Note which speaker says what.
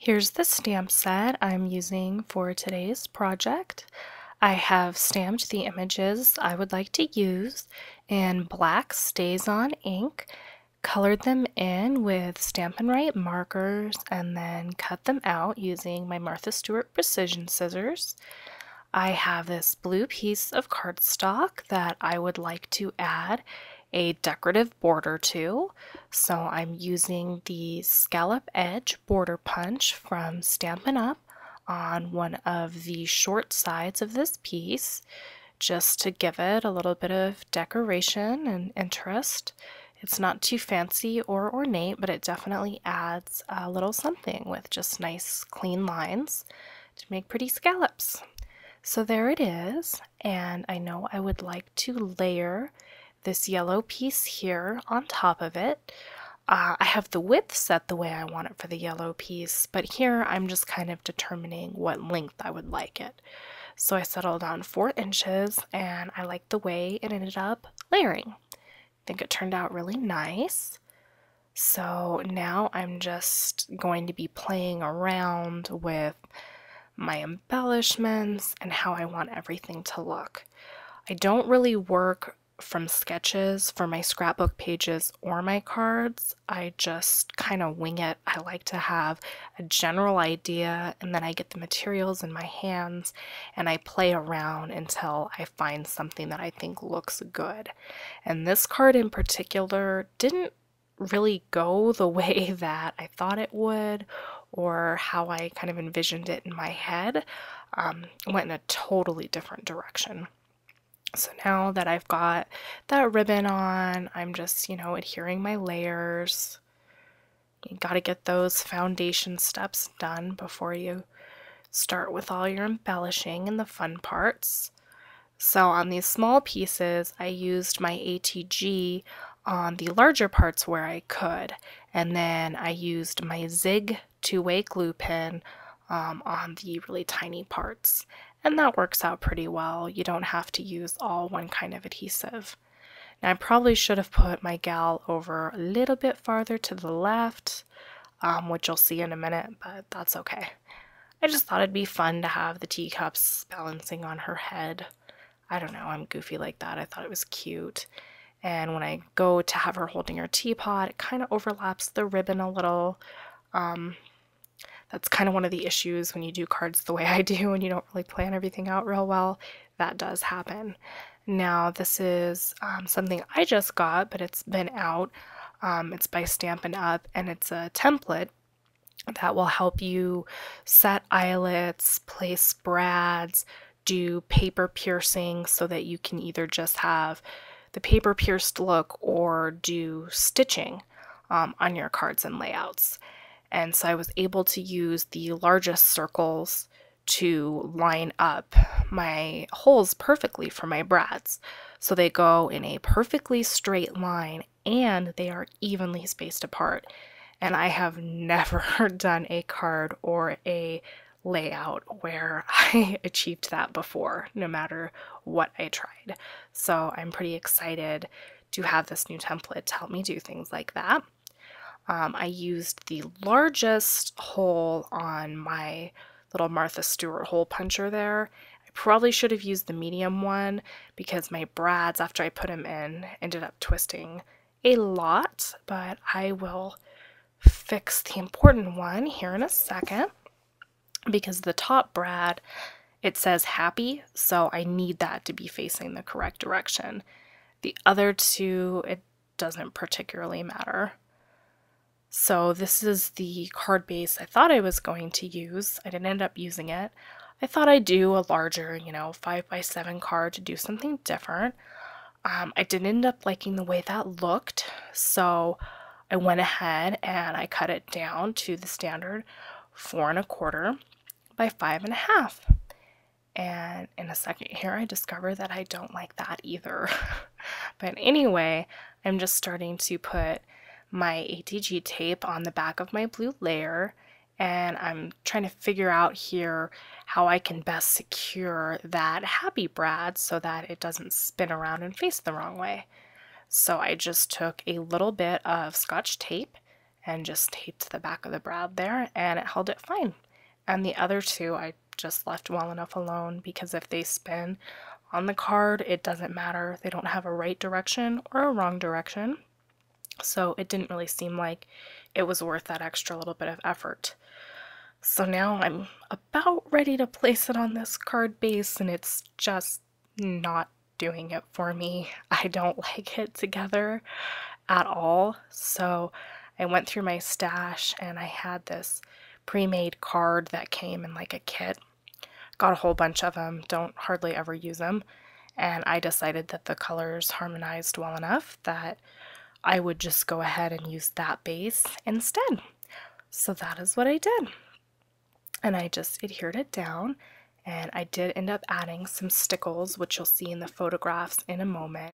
Speaker 1: Here's the stamp set I'm using for today's project. I have stamped the images I would like to use in black Stays-On ink, colored them in with Stampin' Write markers, and then cut them out using my Martha Stewart precision scissors. I have this blue piece of cardstock that I would like to add a decorative border to. So I'm using the scallop edge border punch from Stampin' Up! On one of the short sides of this piece just to give it a little bit of decoration and interest. It's not too fancy or ornate, but it definitely adds a little something with just nice clean lines to make pretty scallops. So there it is, and I know I would like to layer this yellow piece here on top of it. I have the width set the way I want it for the yellow piece, but here I'm just kind of determining what length I would like it. So I settled on 4 inches, and I like the way it ended up layering. I think it turned out really nice. So now I'm just going to be playing around with my embellishments and how I want everything to look. I don't really work from sketches for my scrapbook pages or my cards. I just kind of wing it. I like to have a general idea, and then I get the materials in my hands and I play around until I find something that I think looks good. And this card in particular didn't really go the way that I thought it would, or how I kind of envisioned it in my head. It went in a totally different direction. So now that I've got that ribbon on, I'm just, adhering my layers. You gotta get those foundation steps done before you start with all your embellishing and the fun parts. So on these small pieces, I used my ATG on the larger parts where I could, and then I used my Zig two-way glue pen on the really tiny parts, and that works out pretty well. You don't have to use all one kind of adhesive. Now I probably should have put my gal over a little bit farther to the left, which you'll see in a minute, but that's okay. I just thought it'd be fun to have the teacups balancing on her head. I don't know, I'm goofy like that. I thought it was cute. And when I go to have her holding her teapot, it kind of overlaps the ribbon a little. That's kind of one of the issues when you do cards the way I do and you don't really plan everything out real well. That does happen. Now, this is something I just got, but it's been out. It's by Stampin' Up! And it's a template that will help you set eyelets, place brads, do paper piercing so that you can either just have the paper pierced look or do stitching on your cards and layouts. And so I was able to use the largest circles to line up my holes perfectly for my brads. So they go in a perfectly straight line and they are evenly spaced apart. And I have never done a card or a layout where I achieved that before, no matter what I tried. So I'm pretty excited to have this new template to help me do things like that. I used the largest hole on my little Martha Stewart hole puncher there. I probably should have used the medium one because my brads, after I put them in, ended up twisting a lot, but I will fix the important one here in a second because the top brad, it says happy, so I need that to be facing the correct direction. The other two, it doesn't particularly matter. So this is the card base I thought I was going to use. I didn't end up using it. I thought I'd do a larger, 5x7 card to do something different. I didn't end up liking the way that looked, so I went ahead and I cut it down to the standard 4 1/4 by 5 1/2. And in a second here, I discover that I don't like that either. But anyway, I'm just starting to put my ATG tape on the back of my blue layer, and I'm trying to figure out here how I can best secure that happy brad so that it doesn't spin around and face the wrong way. So I just took a little bit of Scotch tape and just taped the back of the brad there, and it held it fine. And the other two I just left well enough alone, because if they spin on the card, it doesn't matter. They don't have a right direction or a wrong direction. So it didn't really seem like it was worth that extra little bit of effort. So now I'm about ready to place it on this card base, and it's just not doing it for me. I don't like it together at all. So I went through my stash and I had this pre-made card that came in like a kit. Got a whole bunch of them, don't hardly ever use them. And I decided that the colors harmonized well enough that I would just go ahead and use that base instead. So that is what I did. And I just adhered it down, and I did end up adding some stickles, which you'll see in the photographs in a moment.